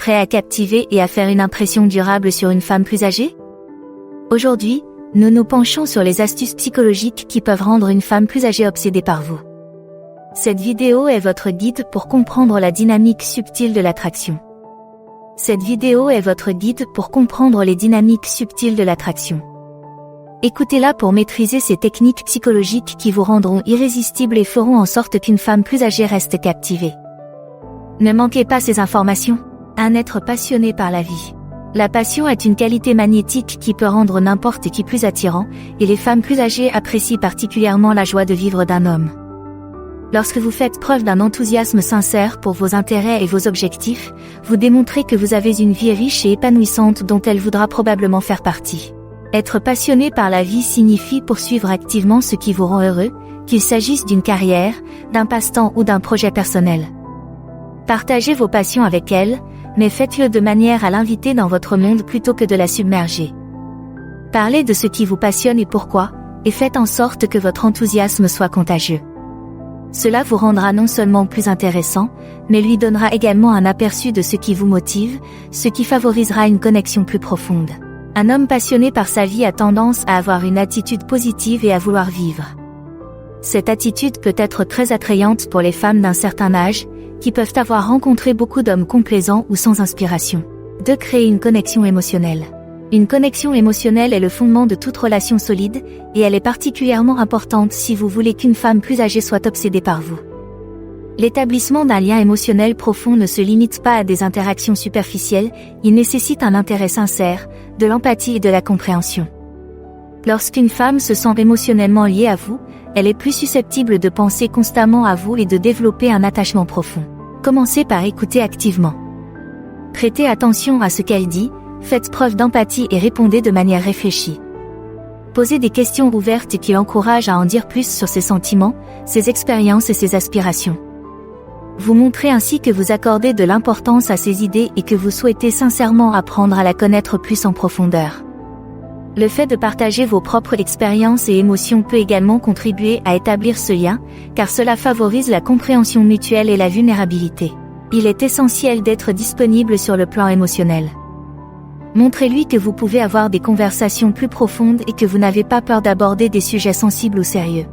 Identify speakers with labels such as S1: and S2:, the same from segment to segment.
S1: prêt à captiver et à faire une impression durable sur une femme plus âgée? Aujourd'hui, nous nous penchons sur les astuces psychologiques qui peuvent rendre une femme plus âgée obsédée par vous. Cette vidéo est votre guide pour comprendre la dynamique subtile de l'attraction. Cette vidéo est votre guide pour comprendre les dynamiques subtiles de l'attraction. Écoutez-la pour maîtriser ces techniques psychologiques qui vous rendront irrésistibles et feront en sorte qu'une femme plus âgée reste captivée. Ne manquez pas ces informations. Un être passionné par la vie. La passion est une qualité magnétique qui peut rendre n'importe qui plus attirant, et les femmes plus âgées apprécient particulièrement la joie de vivre d'un homme. Lorsque vous faites preuve d'un enthousiasme sincère pour vos intérêts et vos objectifs, vous démontrez que vous avez une vie riche et épanouissante dont elle voudra probablement faire partie. Être passionné par la vie signifie poursuivre activement ce qui vous rend heureux, qu'il s'agisse d'une carrière, d'un passe-temps ou d'un projet personnel. Partagez vos passions avec elle, mais faites-le de manière à l'inviter dans votre monde plutôt que de la submerger. Parlez de ce qui vous passionne et pourquoi, et faites en sorte que votre enthousiasme soit contagieux. Cela vous rendra non seulement plus intéressant, mais lui donnera également un aperçu de ce qui vous motive, ce qui favorisera une connexion plus profonde. Un homme passionné par sa vie a tendance à avoir une attitude positive et à vouloir vivre. Cette attitude peut être très attrayante pour les femmes d'un certain âge, qui peuvent avoir rencontré beaucoup d'hommes complaisants ou sans inspiration. 2. Créer une connexion émotionnelle. Une connexion émotionnelle est le fondement de toute relation solide, et elle est particulièrement importante si vous voulez qu'une femme plus âgée soit obsédée par vous. L'établissement d'un lien émotionnel profond ne se limite pas à des interactions superficielles, il nécessite un intérêt sincère, de l'empathie et de la compréhension. Lorsqu'une femme se sent émotionnellement liée à vous, elle est plus susceptible de penser constamment à vous et de développer un attachement profond. Commencez par écouter activement. Prêtez attention à ce qu'elle dit, faites preuve d'empathie et répondez de manière réfléchie. Posez des questions ouvertes qui l'encouragent à en dire plus sur ses sentiments, ses expériences et ses aspirations. Vous montrez ainsi que vous accordez de l'importance à ses idées et que vous souhaitez sincèrement apprendre à la connaître plus en profondeur. Le fait de partager vos propres expériences et émotions peut également contribuer à établir ce lien, car cela favorise la compréhension mutuelle et la vulnérabilité. Il est essentiel d'être disponible sur le plan émotionnel. Montrez-lui que vous pouvez avoir des conversations plus profondes et que vous n'avez pas peur d'aborder des sujets sensibles ou sérieux.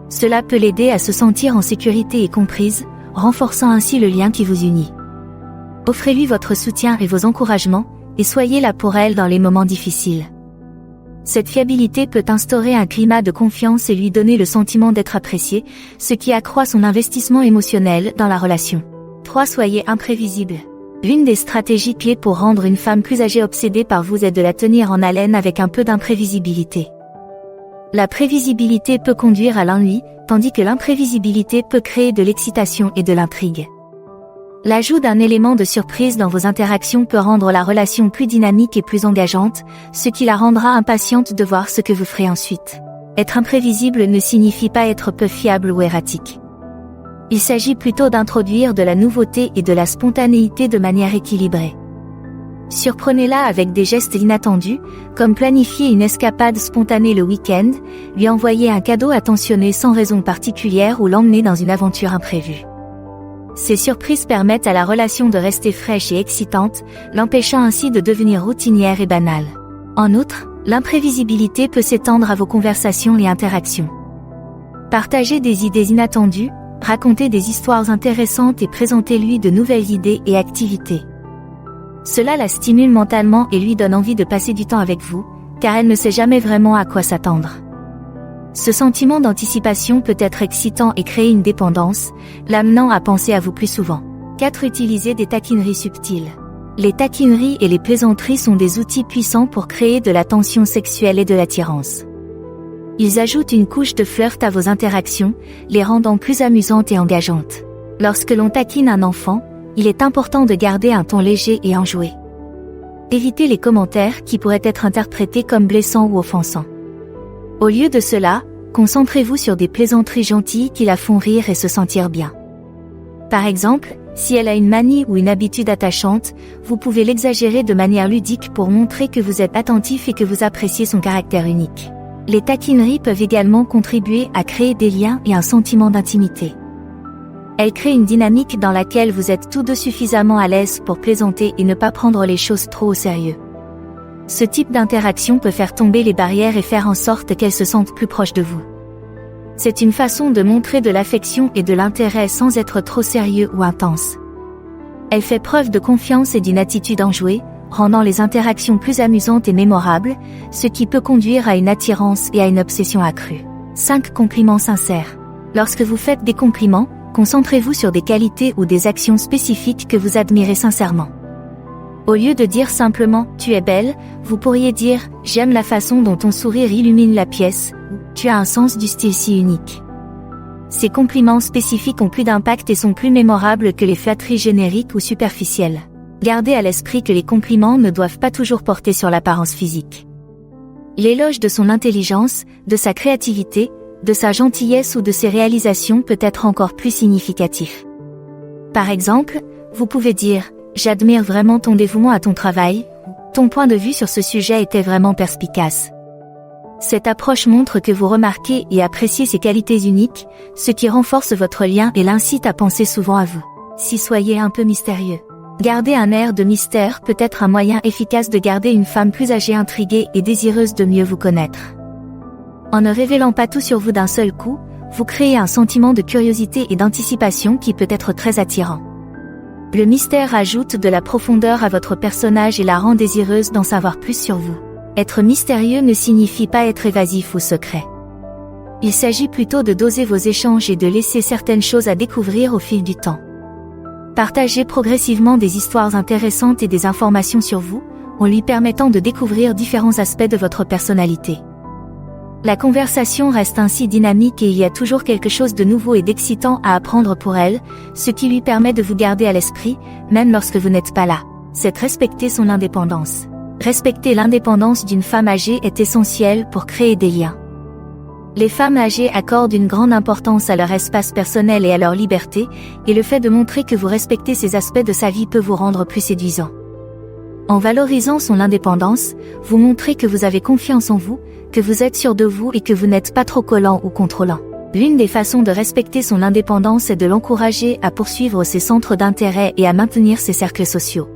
S1: Cela peut l'aider à se sentir en sécurité et comprise, renforçant ainsi le lien qui vous unit. Offrez-lui votre soutien et vos encouragements, et soyez là pour elle dans les moments difficiles. Cette fiabilité peut instaurer un climat de confiance et lui donner le sentiment d'être apprécié, ce qui accroît son investissement émotionnel dans la relation. 3. Soyez imprévisible. L'une des stratégies clés pour rendre une femme plus âgée obsédée par vous est de la tenir en haleine avec un peu d'imprévisibilité. La prévisibilité peut conduire à l'ennui, tandis que l'imprévisibilité peut créer de l'excitation et de l'intrigue. L'ajout d'un élément de surprise dans vos interactions peut rendre la relation plus dynamique et plus engageante, ce qui la rendra impatiente de voir ce que vous ferez ensuite. Être imprévisible ne signifie pas être peu fiable ou erratique. Il s'agit plutôt d'introduire de la nouveauté et de la spontanéité de manière équilibrée. Surprenez-la avec des gestes inattendus, comme planifier une escapade spontanée le week-end, lui envoyer un cadeau attentionné sans raison particulière ou l'emmener dans une aventure imprévue. Ces surprises permettent à la relation de rester fraîche et excitante, l'empêchant ainsi de devenir routinière et banale. En outre, l'imprévisibilité peut s'étendre à vos conversations et interactions. Partagez des idées inattendues, racontez des histoires intéressantes et présentez-lui de nouvelles idées et activités. Cela la stimule mentalement et lui donne envie de passer du temps avec vous, car elle ne sait jamais vraiment à quoi s'attendre. Ce sentiment d'anticipation peut être excitant et créer une dépendance, l'amenant à penser à vous plus souvent. 4. Utilisez des taquineries subtiles. Les taquineries et les plaisanteries sont des outils puissants pour créer de la tension sexuelle et de l'attirance. Ils ajoutent une couche de flirt à vos interactions, les rendant plus amusantes et engageantes. Lorsque l'on taquine un enfant, il est important de garder un ton léger et enjoué. Évitez les commentaires qui pourraient être interprétés comme blessants ou offensants. Au lieu de cela, concentrez-vous sur des plaisanteries gentilles qui la font rire et se sentir bien. Par exemple, si elle a une manie ou une habitude attachante, vous pouvez l'exagérer de manière ludique pour montrer que vous êtes attentif et que vous appréciez son caractère unique. Les taquineries peuvent également contribuer à créer des liens et un sentiment d'intimité. Elle crée une dynamique dans laquelle vous êtes tous deux suffisamment à l'aise pour plaisanter et ne pas prendre les choses trop au sérieux. Ce type d'interaction peut faire tomber les barrières et faire en sorte qu'elles se sentent plus proches de vous. C'est une façon de montrer de l'affection et de l'intérêt sans être trop sérieux ou intense. Elle fait preuve de confiance et d'une attitude enjouée, rendant les interactions plus amusantes et mémorables, ce qui peut conduire à une attirance et à une obsession accrue. 5 compliments sincères. Lorsque vous faites des compliments, concentrez-vous sur des qualités ou des actions spécifiques que vous admirez sincèrement. Au lieu de dire simplement « tu es belle », vous pourriez dire « j'aime la façon dont ton sourire illumine la pièce » ou « tu as un sens du style si unique ». Ces compliments spécifiques ont plus d'impact et sont plus mémorables que les flatteries génériques ou superficielles. Gardez à l'esprit que les compliments ne doivent pas toujours porter sur l'apparence physique. L'éloge de son intelligence, de sa créativité, de sa gentillesse ou de ses réalisations peut être encore plus significatif. Par exemple, vous pouvez dire « j'admire vraiment ton dévouement à ton travail » ou « ton point de vue sur ce sujet était vraiment perspicace ». Cette approche montre que vous remarquez et appréciez ses qualités uniques, ce qui renforce votre lien et l'incite à penser souvent à vous. Si soyez un peu mystérieux. Garder un air de mystère peut être un moyen efficace de garder une femme plus âgée intriguée et désireuse de mieux vous connaître. En ne révélant pas tout sur vous d'un seul coup, vous créez un sentiment de curiosité et d'anticipation qui peut être très attirant. Le mystère ajoute de la profondeur à votre personnage et la rend désireuse d'en savoir plus sur vous. Être mystérieux ne signifie pas être évasif ou secret. Il s'agit plutôt de doser vos échanges et de laisser certaines choses à découvrir au fil du temps. Partagez progressivement des histoires intéressantes et des informations sur vous, en lui permettant de découvrir différents aspects de votre personnalité. La conversation reste ainsi dynamique et il y a toujours quelque chose de nouveau et d'excitant à apprendre pour elle, ce qui lui permet de vous garder à l'esprit, même lorsque vous n'êtes pas là. C'est respecter son indépendance. Respecter l'indépendance d'une femme âgée est essentiel pour créer des liens. Les femmes âgées accordent une grande importance à leur espace personnel et à leur liberté, et le fait de montrer que vous respectez ces aspects de sa vie peut vous rendre plus séduisant. En valorisant son indépendance, vous montrez que vous avez confiance en vous, que vous êtes sûr de vous et que vous n'êtes pas trop collant ou contrôlant. L'une des façons de respecter son indépendance est de l'encourager à poursuivre ses centres d'intérêt et à maintenir ses cercles sociaux.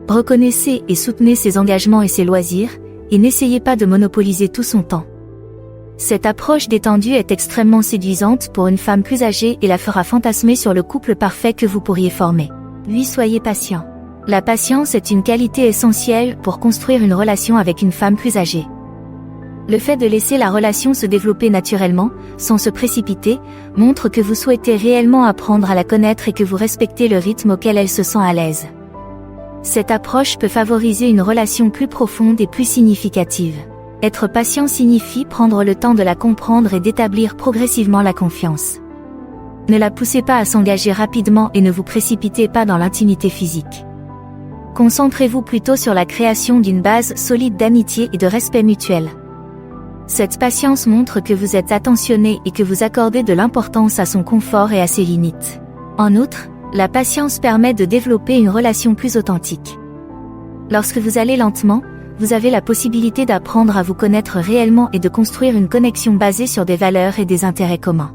S1: Reconnaissez et soutenez ses engagements et ses loisirs, et n'essayez pas de monopoliser tout son temps. Cette approche détendue est extrêmement séduisante pour une femme plus âgée et la fera fantasmer sur le couple parfait que vous pourriez former. 8. Soyez patient. La patience est une qualité essentielle pour construire une relation avec une femme plus âgée. Le fait de laisser la relation se développer naturellement, sans se précipiter, montre que vous souhaitez réellement apprendre à la connaître et que vous respectez le rythme auquel elle se sent à l'aise. Cette approche peut favoriser une relation plus profonde et plus significative. Être patient signifie prendre le temps de la comprendre et d'établir progressivement la confiance. Ne la poussez pas à s'engager rapidement et ne vous précipitez pas dans l'intimité physique. Concentrez-vous plutôt sur la création d'une base solide d'amitié et de respect mutuel. Cette patience montre que vous êtes attentionné et que vous accordez de l'importance à son confort et à ses limites. En outre, la patience permet de développer une relation plus authentique. Lorsque vous allez lentement, vous avez la possibilité d'apprendre à vous connaître réellement et de construire une connexion basée sur des valeurs et des intérêts communs.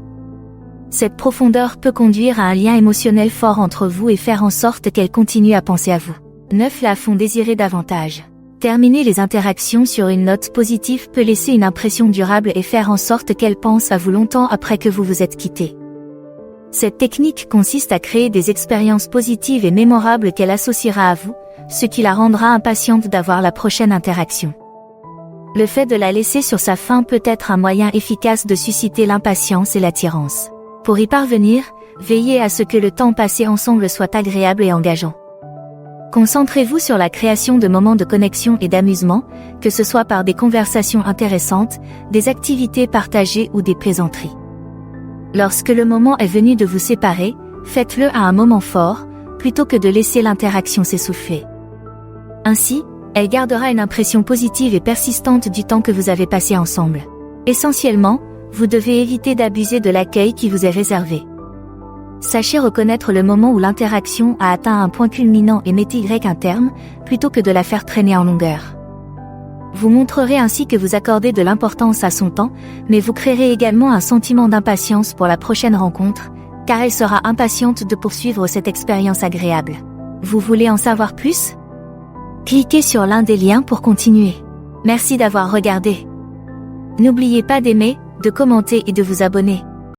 S1: Cette profondeur peut conduire à un lien émotionnel fort entre vous et faire en sorte qu'elle continue à penser à vous. 9. La font désirer davantage. Terminer les interactions sur une note positive peut laisser une impression durable et faire en sorte qu'elle pense à vous longtemps après que vous vous êtes quitté. Cette technique consiste à créer des expériences positives et mémorables qu'elle associera à vous, ce qui la rendra impatiente d'avoir la prochaine interaction. Le fait de la laisser sur sa faim peut être un moyen efficace de susciter l'impatience et l'attirance. Pour y parvenir, veillez à ce que le temps passé ensemble soit agréable et engageant. Concentrez-vous sur la création de moments de connexion et d'amusement, que ce soit par des conversations intéressantes, des activités partagées ou des plaisanteries. Lorsque le moment est venu de vous séparer, faites-le à un moment fort, plutôt que de laisser l'interaction s'essouffler. Ainsi, elle gardera une impression positive et persistante du temps que vous avez passé ensemble. Essentiellement, vous devez éviter d'abuser de l'accueil qui vous est réservé. Sachez reconnaître le moment où l'interaction a atteint un point culminant et mettez un terme, plutôt que de la faire traîner en longueur. Vous montrerez ainsi que vous accordez de l'importance à son temps, mais vous créerez également un sentiment d'impatience pour la prochaine rencontre, car elle sera impatiente de poursuivre cette expérience agréable. Vous voulez en savoir plus? Cliquez sur l'un des liens pour continuer. Merci d'avoir regardé. N'oubliez pas d'aimer, de commenter et de vous abonner.